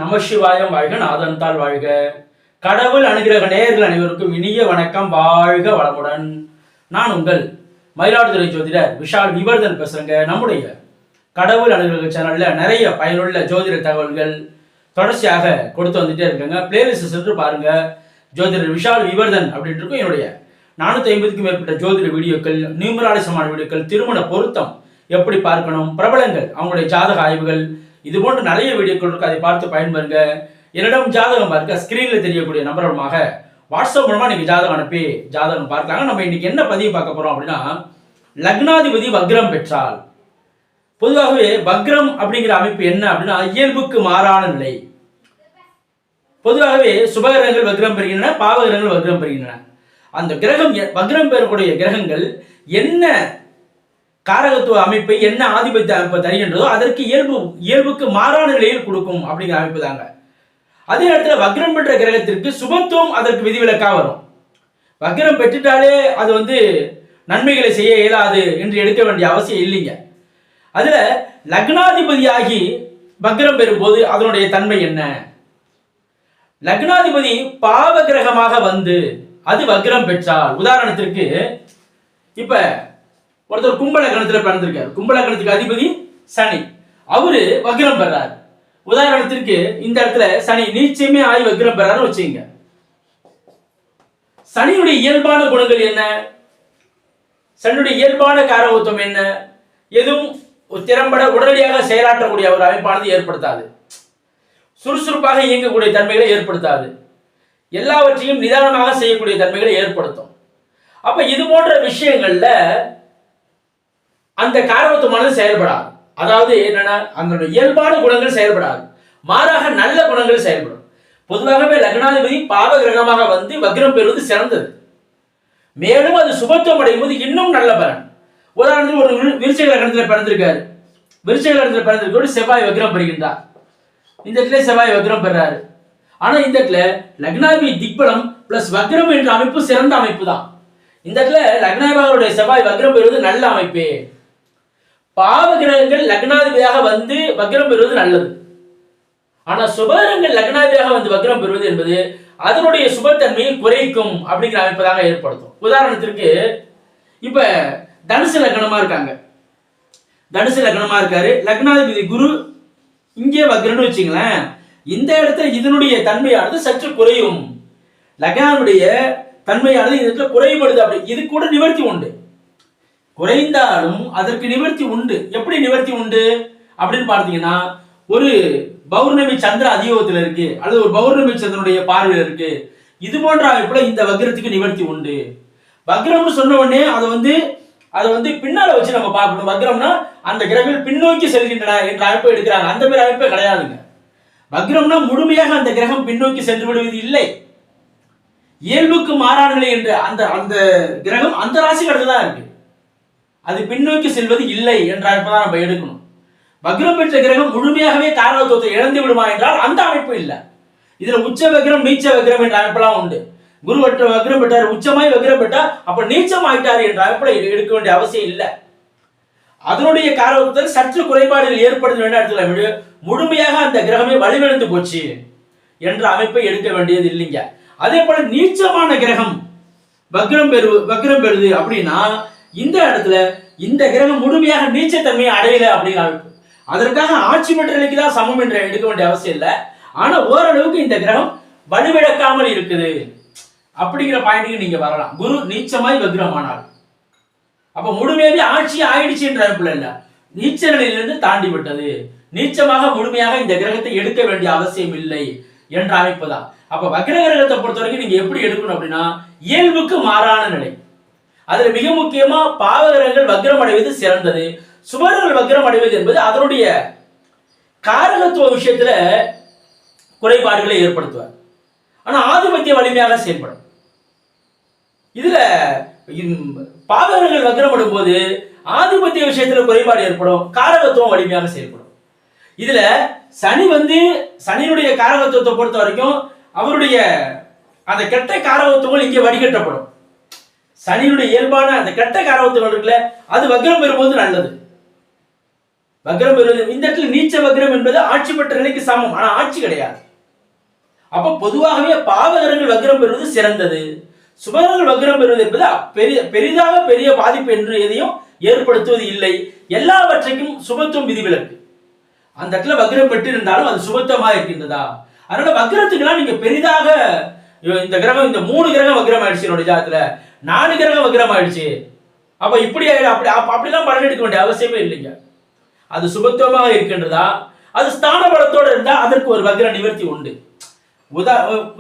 நமசிவாயம் வாழ்க, நாதன்தாள் வாழ்க. கடவுள் அனுகிரக நேயர்கள் அனைவருக்கும் இனிய வணக்கம். வாழ்க வளமுடன். நான் உங்கள் மயிலாடுதுறை ஜோதிடர் விஷால் விவர்தன் பேசுறேங்க. நம்முடைய கடவுள் அனுகிரக சேனல்ல நிறைய பயனுள்ள ஜோதிட தகவல்கள் தொடர்ச்சியாக கொடுத்து வந்துட்டே இருக்காங்க. பிளேலிஸ்ட் சென்று பாருங்க. ஜோதிடர் விஷால் விவர்தன் அப்படின்ட்டு இருக்கும். என்னுடைய 450க்கும் மேற்பட்ட ஜோதிட வீடியோக்கள், நியூமராலிசமான வீடியோக்கள், திருமண பொருத்தம் எப்படி பார்க்கணும், பிரபலங்கள் அவங்களுடைய ஜாதக ஆய்வுகள், இது போன்ற நிறைய வீடியோக்கள் இருக்கு. அதை பார்த்து பயன்பெறுங்க. என்னிடம் ஜாதகம் பார்க்க ஸ்கிரீன்ல தெரியக்கூடிய நம்பர் மூலமாக வாட்ஸ்அப் மூலமா நீங்க ஜாதகம் அனுப்பி ஜாதகம் பார்க்கலாங்க. நம்ம இன்னைக்கு என்ன பதிவு பார்க்க போறோம் அப்படின்னா, லக்னாதிபதி வக்ரம் பெற்றால், பொதுவாகவே வக்ரம் அப்படிங்கிற அமைப்பு என்ன அப்படின்னா இயல்புக்கு மாறான நிலை. பொதுவாகவே சுபகிரகங்கள் வக்ரம் பெறுகின்றன, பாவகிரகங்கள் வக்ரம் பெறுகின்றன. அந்த கிரகம் வக்ரம் பெறக்கூடிய கிரகங்கள் என்ன காரகத்துவ அமைப்பை, என்ன ஆதிபத்திய அமைப்பை தருகின்றதோ அதற்கு இயல்புக்கு மாறான நிலையில் கொடுக்கும் அப்படிங்கிற அமைப்பு தாங்க. அதே நேரத்தில் வக்ரம் பெற்ற கிரகத்திற்கு சுபத்துவம் அதற்கு விதிவிலக்காக வரும். வக்ரம் பெற்றுட்டாலே அது நன்மைகளை செய்ய இயலாது என்று எடுக்க வேண்டிய அவசியம் இல்லைங்க. அதுல லக்னாதிபதியாகி வக்ரம் பெறும்போது அதனுடைய தன்மை என்ன? லக்னாதிபதி பாவ கிரகமாக அது வக்ரம் பெற்றால், உதாரணத்திற்கு இப்ப ஒருத்தர் கும்பலக்கணத்துல பிறந்திருக்காரு. கும்பலக்கணத்துக்கு அதிபதி சனி, அவரு வக்ரம் பெறார். உதாரணத்திற்கு இந்த இடத்துல சனி நீச்சமே ஆகி வக்ரம் பெறாரு வச்சுங்க. சனியுடைய இயல்பான குணங்கள் என்ன? சனியுடைய இயல்பான காரகத்துவம் என்ன? எதுவும் திறம்பட உடனடியாக செயலாற்றக்கூடிய ஒரு அமைப்பானது ஏற்படுத்தாது. சுறுசுறுப்பாக இயங்கக்கூடிய தன்மைகளை ஏற்படுத்தாது. எல்லாவற்றையும் நிதானமாக செய்யக்கூடிய தன்மைகளை ஏற்படுத்தும். அப்ப இது போன்ற விஷயங்கள்ல அந்த காரகத்துவமானது செயல்படாது. அதாவது என்னன்னா, அந்த இயல்பான குணங்கள் செயல்படாது, மாறாக நல்ல குணங்கள் செயல்படும். பொதுவாகவே லக்னாதிபதி பாவ கிரகமாக வக்ரம் பெறுவது சிறந்தது. மேலும் அது சுபத்துவம் அடையும் போது இன்னும் நல்ல பலன். உதாரணத்துக்கு ஒரு விருச்சிக லக்னத்தில் பிறந்திருக்காரு. விருச்சிக லக்னத்தில் பிறந்திருக்க செவ்வாய் வக்ரம் பெறுகின்றார். இந்த இடத்துல செவ்வாய் வக்ரம் பெறாரு. ஆனா இந்த இடத்துல லக்னாதிபதி திக்பலம் பிளஸ் வக்ரம் என்ற அமைப்பு சிறந்த அமைப்பு தான். இந்த இடத்துல லக்னாதிபதியுடைய செவ்வாய் வக்ரம் பெறுவது நல்ல அமைப்பே. பாவ கிரகங்கள் லக்னாதிபதியாக வக்ரம் பெறுவது நல்லது. ஆனா சுபகிரகங்கள் லக்னாதிபதியாக வக்ரம் பெறுவது என்பது அதனுடைய சுபத்தன்மையை குறைக்கும் அப்படிங்கிற அமைப்பதாக ஏற்படுத்தும். உதாரணத்திற்கு இப்ப தனுசு லக்னமா இருக்காங்க. தனுசு லக்னமா இருக்காரு. லக்னாதிபதி குரு இங்கே வக்ரம்னு வச்சுங்களேன். இந்த இடத்துல இதனுடைய தன்மையானது சற்று குறையும். லக்னாவுடைய தன்மையானது இந்த இடத்துல குறைபடுது. அப்படி இது கூட நிவர்த்தி உண்டு. குறைந்தாலும் அதற்கு நிவர்த்தி உண்டு. எப்படி நிவர்த்தி உண்டு அப்படின்னு பார்த்தீங்கன்னா, ஒரு பௌர்ணமி சந்திர அதியோகத்தில் இருக்கு, அல்லது ஒரு பௌர்ணமி சந்திரனுடைய பார்வையில் இருக்கு. இது போன்ற அமைப்புல இந்த வக்ரத்துக்கு நிவர்த்தி உண்டு. வக்ரம்னு சொன்ன உடனே அதை பின்னால வச்சு நம்ம பார்க்கணும். வக்ரம்னா அந்த கிரகங்கள் பின்னோக்கி செல்கின்றன என்ற அமைப்பை எடுக்கிறாங்க. அந்த மாதிரி அமைப்பே கிடையாதுங்க. வக்ரம்னா முழுமையாக அந்த கிரகம் பின்னோக்கி சென்று விடுவது இல்லை. இயல்புக்கு மாறான நிலை என்ற அந்த கிரகம் அந்த ராசி கடந்து தான் இருக்கு. அது பின்னோக்கி செல்வது இல்லை என்ற அமைப்பை தான் நம்ம எடுக்கணும். வக்ரம் பெற்ற கிரகம் முழுமையாகவே காரகத்துவத்தை இழந்து விடுமா என்றால் அந்த அமைப்பு இல்லை. இதுல உச்ச வக்ரம், நீச்ச வக்ரம் என்ற அமைப்பெல்லாம் உண்டு. குரு வக்ரம் பெற்றார், உச்சமாய் வக்ரம் பெற்றார், அப்ப நீச்சம் ஆயிட்டார் என்ற அமைப்பை எடுக்க வேண்டிய அவசியம் இல்லை. அதனுடைய காரகத்தில் சற்று குறைபாடுகள் ஏற்படுத்த வேண்டிய இடத்துல முழுமையாக அந்த கிரகமே வலிவிழந்து போச்சு என்ற அமைப்பை எடுக்க வேண்டியது இல்லைங்க. அதே போல நீச்சமான கிரகம் வக்ரம் பெறுது அப்படின்னா இந்த இடத்துல இந்த கிரகம் முழுமையாக நீச்சத்தன்மையை அடையல அப்படிங்கிற அமைப்பு. அதற்காக ஆட்சி பெற்ற நிலைக்கு தான் சமம் என்று எடுக்க வேண்டிய அவசியம் இல்லை. ஆனா ஓரளவுக்கு இந்த கிரகம் வலுவிழக்காமல் இருக்குது அப்படிங்கிற பாயிண்ட்டுக்கு நீங்க வரலாம். குரு நீச்சமாய் வக்ரமானால் அப்ப முழுமையாவே ஆட்சி ஆயிடுச்சு என்ற அமைப்புல இல்ல, நீச்ச நிலையிலிருந்து தாண்டி விட்டது. நீச்சமாக முழுமையாக இந்த கிரகத்தை எடுக்க வேண்டிய அவசியம் இல்லை என்ற அமைப்பு தான். அப்ப வக்ர கிரகத்தை பொறுத்த வரைக்கும் நீங்க எப்படி எடுக்கணும் அப்படின்னா, இயல்புக்கு மாறான நிலை. அதுல மிக முக்கியமா பாவகிரகங்கள் வக்ரம் அடைவது சிறந்தது. சுபர்கள் வக்ரம் அடைவது என்பது அதனுடைய காரகத்துவ விஷயத்துல குறைபாடுகளை ஏற்படுத்துவார். ஆனா ஆதிபத்திய வலிமையாக செயல்படும். இதுல பாவகிரகங்கள் வக்ரம் அடையும் போது ஆதிபத்திய விஷயத்துல குறைபாடு ஏற்படும், காரகத்துவம் வலிமையாக செயல்படும். இதுல சனி சனியுடைய காரகத்துவத்தை பொறுத்த வரைக்கும் அவருடைய அந்த கெட்ட காரகத்துவங்கள் இங்கே வடிகட்டப்படும். சனியுடைய இயல்பான அந்த கெட்ட காரகத்துவங்கள் இருக்குல்ல, அது வக்ரம் பெறும்போது நல்லது. வக்ரம் பெறுவது இந்த இடத்துல நீச்ச வக்ரம் என்பது ஆட்சி பெற்ற நிலைக்கு சமம், ஆனா ஆட்சி கிடையாது. அப்ப பொதுவாகவே பாவகரங்கள் வக்ரம் பெறுவது சிறந்தது. சுபகரங்கள் வக்ரம் பெறுவது என்பது பெரிதாக பெரிய பாதிப்பு என்று எதையும் ஏற்படுத்துவது இல்லை. எல்லாவற்றையும் சுபத்துவம் விதிவிலக்கு. அந்த இடத்துல வக்ரம் பெற்று இருந்தாலும் அது சுபத்துவமாக இருக்கின்றதா? அதனால வக்ரத்துக்கெல்லாம் நீங்க பெரிதாக இந்த கிரகம் இந்த 3 கிரகம் வக்ரம் ஆயிடுச்சு, என்னோட ஜாதத்துல 4 கிரகம் வக்ரம் ஆயிடுச்சு, அப்ப இப்படி அப்படிலாம் பலன் எடுக்க வேண்டிய அவசியமே இல்லைங்க. அது சுபத்துவமாக இருக்கின்றதா? அது ஸ்தான பலத்தோடு இருந்தா அதற்கு ஒரு வக்ர நிவர்த்தி உண்டு.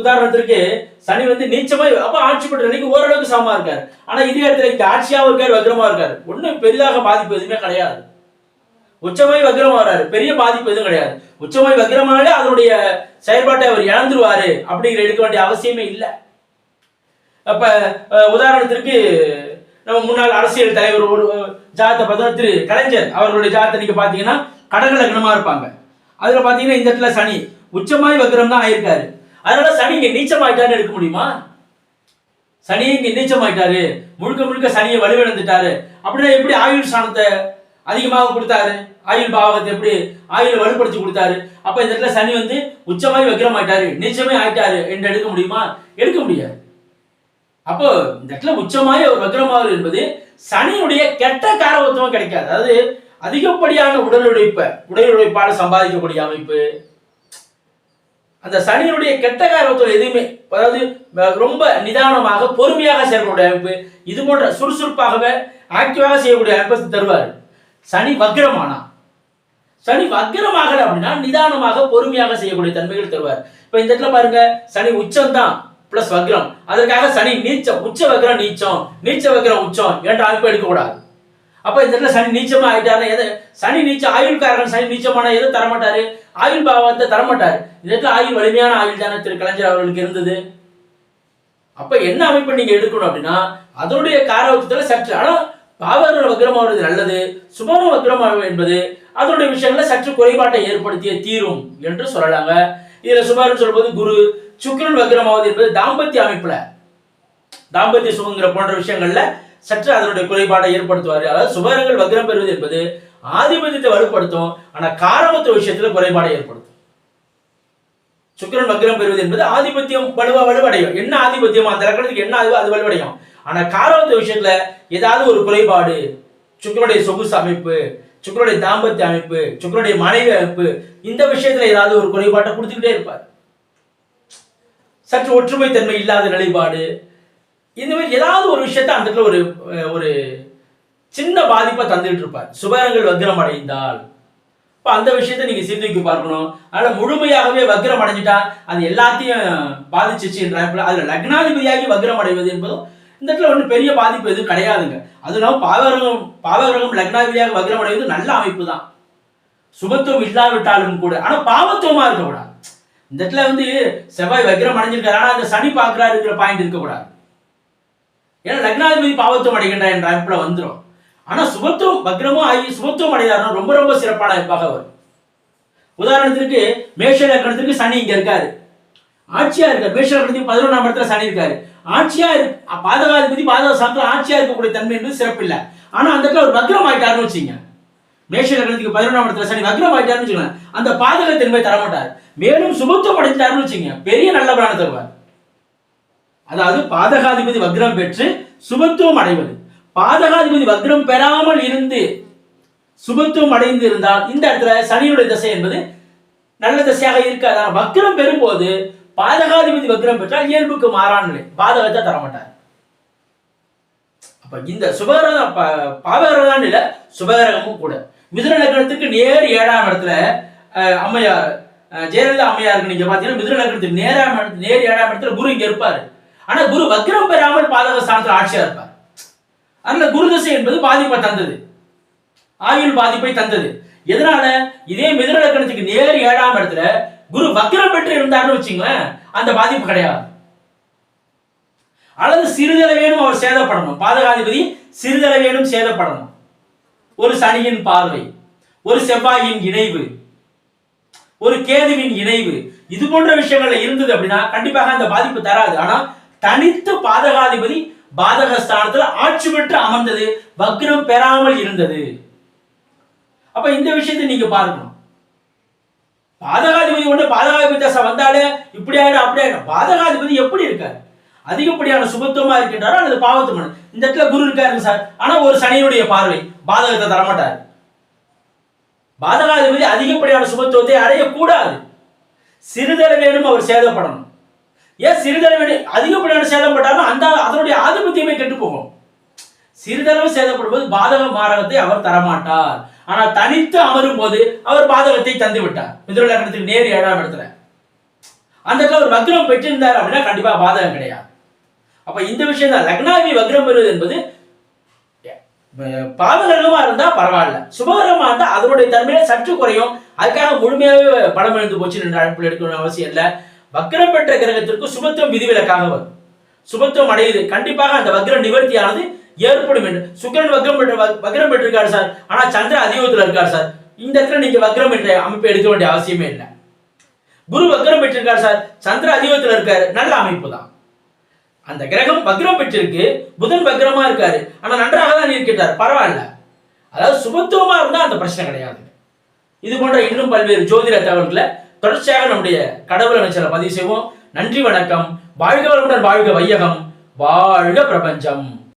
உதாரணத்திற்கு சனி நீச்சமா அப்ப ஆட்சி பெற்ற நிலைக்கு ஓரளவுக்கு சமமா இருக்காரு. ஆனா இதே இடத்துல இங்க ஆட்சியாவும் இருக்காரு, வக்ரமா இருக்காரு, ஒண்ணும் பெரிதாக பாதிப்பு எதுவுமே கிடையாது. உச்சமாய் வக்ரமா வர்றாரு, பெரிய பாதிப்பு எதுவும் கிடையாது. உச்சமாய் வக்ரமானாலே அதனுடைய செயல்பாட்டை அவர் இழந்துருவாரு அப்படிங்கிற எடுக்க வேண்டிய அவசியமே இல்லை. அப்ப உதாரணத்திற்கு நம்ம முன்னாள் அரசியல் தலைவர் ஒரு ஜாதத்தை பார்த்தா திரு கலைஞர் அவர்களுடைய ஜாதத்தை நீங்க பாத்தீங்கன்னா கடக லக்னமா இருப்பாங்க. அதுல பாத்தீங்கன்னா இந்த இடத்துல சனி உச்சமாய் வக்ரம் தான் ஆயிருக்காரு. அதனால சனி இங்க நீச்சமாயிட்டாரு எடுக்க முடியுமா? சனி இங்க நீச்சமாயிட்டாரு, முழுக்க முழுக்க சனியை வலுவிழந்துட்டாரு அப்படின்னா எப்படி ஆயுள் ஸ்தானத்தை அதிகமாக கொடுத்தாரு, ஆயுள் பாவகத்தை எப்படி ஆயுளை வலுப்படுத்தி கொடுத்தாரு? அப்ப இந்த இடத்துல சனி உச்சமாய் வக்ரம் ஆயிட்டாரு, நீச்சமே ஆயிட்டாரு என்று எடுக்க முடியுமா? எடுக்க முடியாது. அப்போ இந்த இடத்துல உச்சமாய் ஒரு வக்ரமாவது என்பது சனியுடைய கெட்ட காரகத்துவம் கிடைக்காது. அதாவது அதிகப்படியான உடல் உழைப்பால சம்பாதிக்கக்கூடிய அமைப்பு, அந்த சனியினுடைய கெட்ட காரகத்துவம் எதுவுமே, அதாவது ரொம்ப நிதானமாக பொறுமையாக செயல்படக்கூடிய அமைப்பு, இது போன்ற சுறுசுறுப்பாகவே ஆக்டிவாக செய்யக்கூடிய அமைப்பு தருவார். சனி வக்ரமானா, சனி வக்ரமாகல அப்படின்னா நிதானமாக பொறுமையாக செய்யக்கூடிய தன்மைகள் தருவார். இப்ப இந்த இடத்துல பாருங்க, சனி உச்சம் தான் பிளஸ் வக்ரம், அதற்காக சனி நீச்சம், உச்ச வக்ரம் நீச்சம், நீச்ச வக்ரம் உச்சம் என்ற அமைப்பு எடுக்கக்கூடாது. அப்ப இந்த இடத்துல சனி நீச்சமா ஆயிட்டாரு, எதை சனி நீச்சம் ஆயுள்காரன் சனி நீச்சமான எதை தரமாட்டாரு, ஆயுள் பாவத்தை தரமாட்டாரு. இந்த இடத்துல ஆயுள் வலிமையான ஆயுள் தானே திரு கலைஞர் அவர்களுக்கு இருந்தது. அப்ப என்ன அமைப்பு நீங்க எடுக்கணும் அப்படின்னா அதனுடைய காரகத்துல சற்று, ஆனா பாவர வக்ரமாவது நல்லது, சுபர வக்ரமாக என்பது அதனுடைய விஷயங்கள சற்று குறைபாட்டை ஏற்படுத்திய தீரும் என்று சொல்லலாங்க. இதுல சுபரன் சொல்வது குரு, சுக்கிரன் வக்ரமாவது என்பது தாம்பத்திய அமைப்புல தாம்பத்திய சுகங்கிற போன்ற விஷயங்கள்ல சற்று அதனுடைய குறைபாட்டை ஏற்படுத்துவாரு. அதாவது சுபரங்கள் வக்ரம் பெறுவது என்பது ஆதிபத்தியத்தை வலுப்படுத்தும், ஆனா காரகத்துவ விஷயத்துல குறைபாடை ஏற்படுத்தும். சுக்கிரன் வக்ரம் பெறுவது என்பது ஆதிபத்தியம் வலுவடையும். என்ன ஆதிபத்தியம் அந்த லக்னத்துக்கு என்ன அது வலுவடையும். ஆனா காரகத்துவ விஷயத்துல ஏதாவது ஒரு குறைபாடு, சுக்கிரனுடைய சொகுசு அமைப்பு, சுக்கிரனுடைய தாம்பத்திய அமைப்பு, சுக்கிரனுடைய மனைவி அமைப்பு, இந்த விஷயத்துல ஏதாவது ஒரு குறைபாட்டை கொடுத்துக்கிட்டே இருப்பார். சற்று ஒற்றுமை தன்மை இல்லாத நிலைப்பாடு, இந்த மாதிரி ஏதாவது ஒரு விஷயத்த அந்த இடத்துல ஒரு ஒரு சின்ன பாதிப்பை தந்துட்டு இருப்பார் சுபரங்கள் வக்ரம் அடைந்தால். இப்ப அந்த விஷயத்த நீங்க சிந்திக்க பார்க்கணும். அதனால முழுமையாகவே வக்ரம் அடைஞ்சிட்டா அது எல்லாத்தையும் பாதிச்சிச்சு என்ற அதுல லக்னாதிபதியாகி வக்ரம் அடைவது என்பதும் இந்த இடத்துல ஒன்றும் பெரிய பாதிப்பு எதுவும் கிடையாதுங்க. அதுனா பாவகிரகம் லக்னாதிபதியாக வக்ரம் அடைவது நல்ல அமைப்பு தான், சுபத்துவம் இல்லாவிட்டாலும் கூட. ஆனா பாவத்துவமா இருக்கக்கூடாது. இந்த இடத்துல செவ்வாய் வக்ரம் அடைஞ்சிருக்காரு, ஆனா அந்த சனி பார்க்கிறாரு இருக்கிற பாயிண்ட் இருக்கக்கூடாது. ஏன்னா லக்னாதிபதி பாவத்துவம் அடைகின்ற என்ற அமைப்புல வந்துடும். ஆனா சுபத்துவம் வக்ரமும் ஆகி சுபத்துவம் அடைதாருன்னா ரொம்ப ரொம்ப சிறப்பான அமைப்பாக வரும். உதாரணத்திற்கு மேஷ லக்னத்திற்கு சனி இங்க இருக்காரு, ஆட்சியா இருக்காரு. மேஷ லக்னத்துக்கு 11ஆம் இடத்துல சனி இருக்காரு, ஆட்சியா இருக்கு. பாதகாதிபதி பாதக சாத்திரம் ஆட்சியா இருக்கக்கூடிய தன்மை என்பது சிறப்பு இல்லை. ஆனா அந்த இடத்துல ஒரு வக்ரம் ஆயிட்டாருன்னு வச்சுங்க, மேஷ லக்னத்துக்கு 11ஆம் இடத்துல சனி வக்ரம் ஆயிட்டாருன்னு வச்சுக்கோங்க, அந்த பாதக தன்மை தரமாட்டார். மேலும் சுபத்துவம் அடைஞ்சிட்டாருன்னு வச்சுங்க, பெரிய நல்ல பலனை தருவார். அதாவது பாதகாதிபதி வக்ரம் பெற்று சுபத்துவம் அடைவது, பாதகாதிபதி வக்ரம் பெறாமல் இருந்து சுபத்துவம் அடைந்து இருந்தால் இந்த இடத்துல சனியுடைய திசை என்பது நல்ல திசையாக இருக்காது. வக்ரம் பெறும்போது பாதகாதிபதி வக்ரம் பெற்றால் இயல்புக்கு மாறான நிலை, பாதகத்தை தரமாட்டார். அப்ப இந்த சுபகிரகம் பாவகிரகம் இல்ல, சுபகிரகமும் கூட. மிதுன லக்னத்துக்கு நேர் 7ஆம் இடத்துல அம்மையார் ஜெயலலிதா அம்மையாருக்கு நீங்க பாத்தீங்கன்னா மிதுன லக்னத்துக்கு நேர் 7ஆம் இடத்துல குரு இங்க இருப்பாரு. ஆனா குரு வக்ரம் பெறாமல் பாதக ஸ்தானத்தில் ஆட்சியா இருப்பார். அதனால குரு தசை என்பது பாதிப்பை தந்தது, ஆயுள் பாதிப்பை தந்தது. எதனால? இதே மிதுன லக்னத்துக்கு நேர் 7ஆம் இடத்துல குரு வக்ரம் பெற்று இருந்தாருன்னு வச்சுங்களேன், அந்த பாதிப்பு கிடையாது. அல்லது சிறிதளவேனும் அவர் சேதப்படணும், பாதகாதிபதி சிறிதளவேனும் சேதப்படணும். ஒரு சனியின் பார்வை, ஒரு செவ்வாயின் இணைவு, ஒரு கேதுவின் இணைவு, இது போன்ற விஷயங்கள்ல இருந்தது அப்படின்னா கண்டிப்பாக அந்த பாதிப்பு தராது. ஆனா தனித்து பாதகாதிபதி பாதக ஸ்தானத்துல ஆட்சி பெற்று அமர்ந்தது, வக்ரம் பெறாமல் இருந்தது. அப்ப இந்த விஷயத்தை நீங்க பார்க்கணும். பாதகாதிபதி ஒண்ணு பாதகாதிபதி தசை வந்தாலே இப்படி ஆயிடும் அப்படி ஆயிடும். பாதகாதிபதி எப்படி இருக்காரு? அதிகப்படியான சுபத்துவமா இருக்கின்றாரோ அல்லது பாவத்துவம். இந்த இடத்துல குரு இருக்காருங்க சார், ஆனா ஒரு சனியுடைய பார்வை பாதகத்தை தரமாட்டாரு. பாதகாதிபதி அதிகப்படியான சுபத்துவத்தை அடையக்கூடாது. சிறிதளவேனும் அவர் சேதப்படணும். ஏன் சிறிதளவு அதிகப்படியான சேதம் பட்டாலும் அந்த அதனுடைய ஆதிபத்தியமே கெட்டு போகும். சிறிதளவு சேதப்படும் போது பாதக மாரகத்தை அவர் தரமாட்டார். ஆனால் தனித்து அமரும் போது அவர் பாதகத்தை தந்து விட்டார். மிதுன லக்னத்துக்கு நேர் 7ஆம் இடத்துல அந்த இடத்துல ஒரு வக்ரம் பெற்றிருந்தார் அப்படின்னா கண்டிப்பா பாதகம் கிடையாது. அப்ப இந்த விஷயம் தான் லக்னாதிபதி வக்ரம் பெறுவது என்பது பாவகிரகமா இருந்தா பரவாயில்ல, சுபகிரகமா இருந்தா அதனுடைய தன்மையில சற்று குறையும். அதுக்காக முழுமையாவே பலம் எழுந்து போச்சு என்ற அழைப்பில் எடுக்கணும் அவசியம் இல்லை. வக்ரம் பெற்ற கிரகத்திற்கு சுபத்துவம் விதிவிலக்காக வரும். சுபத்துவம் அடையுது கண்டிப்பாக அந்த வக்ர நிவர்த்தியானது ஏற்படும் என்று. சுக்கிரன் வக்ரம் பெற்றிருக்காரு சார், ஆனா சந்திர அதியோகத்துல இருக்காரு சார், இந்த இடத்துல நீங்க வக்ரம் என்ற அமைப்பை எடுக்க வேண்டிய அவசியமே இல்லை. குரு வக்ரம் பெற்றிருக்காரு சார், சந்திர அதியோகத்துல இருக்காரு, நல்ல அமைப்பு தான். அந்த கிரகம் வக்ரம் பெற்றிருக்கு, புதன் வக்ரமா இருக்காரு, ஆனா நன்றாக தான் இருக்கின்றார், பரவாயில்ல. அதாவது சுபத்துவமா இருந்தா அந்த பிரச்சனை கிடையாது. இது போன்ற இன்னும் பல்வேறு ஜோதிட தகவல்களை தொடர்ச்சியாக நம்முடைய கடவுள் அமைச்சரை பதிவு செய்வோம். நன்றி, வணக்கம். வாழ்க வளமுடன், வாழ்க வையகம், வாழ்க பிரபஞ்சம்.